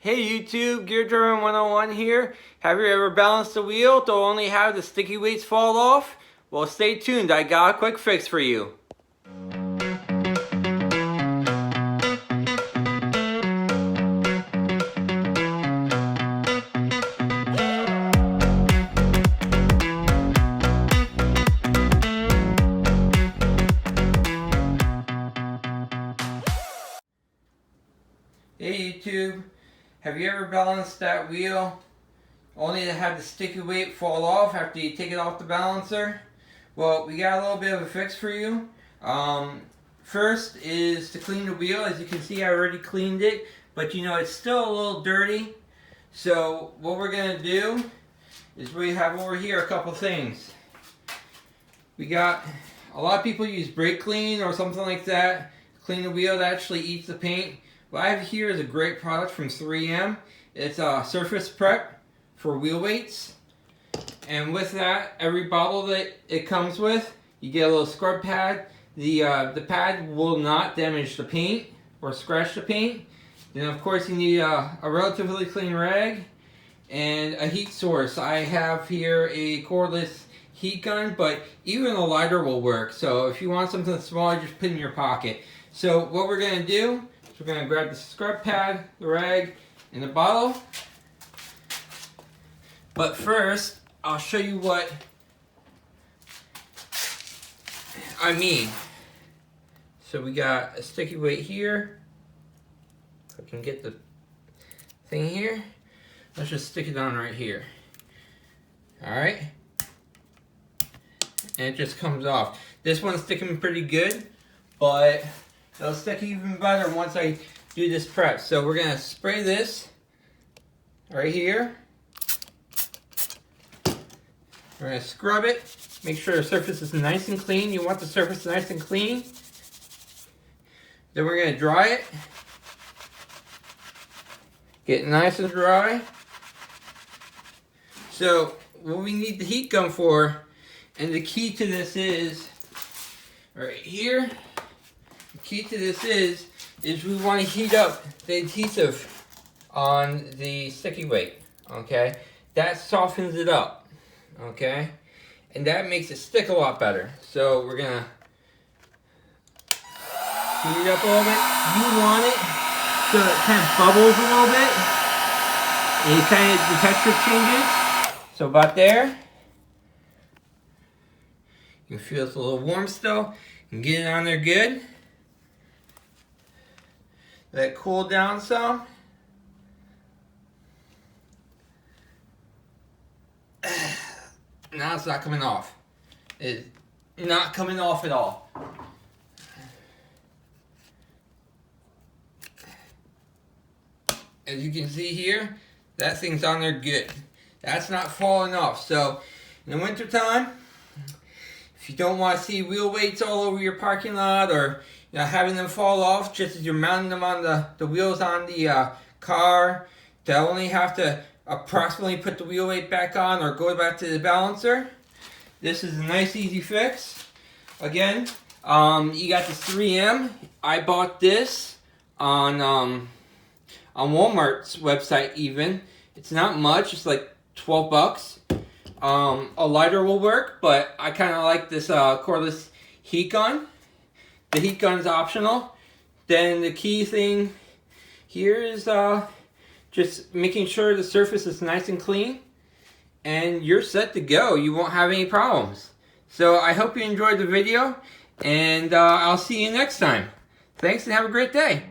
Hey YouTube, Gear German 101 here. Have you ever balanced a wheel to only have the sticky weights fall off? Well, stay tuned, I got a quick fix for you. Hey YouTube, have you ever balanced that wheel only to have the sticky weight fall off after you take it off the balancer? Well, we got a little bit of a fix for you. First is to clean the wheel. As you can see, I already cleaned it, but you know it's still a little dirty. So what we're going to do is we have over here a couple things. We got, a lot of people use brake clean or something like that to clean the wheel that actually eats the paint. What I have here is a great product from 3M. It's a surface prep for wheel weights. And with that, every bottle that it comes with, you get a little scrub pad. The pad will not damage the paint or scratch the paint. Then of course you need a relatively clean rag and a heat source. I have here a cordless heat gun, but even a lighter will work. So if you want something smaller, just put it in your pocket. So what we're going to do, we're going to grab the scrub pad, the rag, and the bottle. But first, I'll show you what I mean. So we got a sticky weight here. If I can get the thing here. Let's just stick it on right here. Alright. And it just comes off. This one's sticking pretty good, but it'll stick even better once I do this prep. So we're going to spray this right here. We're going to scrub it. Make sure the surface is nice and clean. You want the surface nice and clean. Then we're going to dry it. Get it nice and dry. So what we need the heat gun for, and the key to this is right here. The key to this is we want to heat up the adhesive on the sticky weight, okay? That softens it up, okay? And that makes it stick a lot better. So we're gonna heat it up a little bit. You want it so it kind of bubbles a little bit. And the texture changes. So about there. You can feel it's a little warm still. You can get it on there good. Let it cool down some. Now it's not coming off. It's not coming off at all. As you can see here, that thing's on there good. That's not falling off. So in the winter time, if you don't want to see wheel weights all over your parking lot, or having them fall off just as you're mounting them on the wheels on the car, to only have to approximately put the wheel weight back on or go back to the balancer, this is a nice easy fix. Again, you got this 3M. I bought this on Walmart's website even. It's not much, it's like 12 bucks. A lighter will work, but I kind of like this cordless heat gun. The heat gun's optional. Then the key thing here is just making sure the surface is nice and clean, and you're set to go. You won't have any problems. So I hope you enjoyed the video, and I'll see you next time. Thanks and have a great day.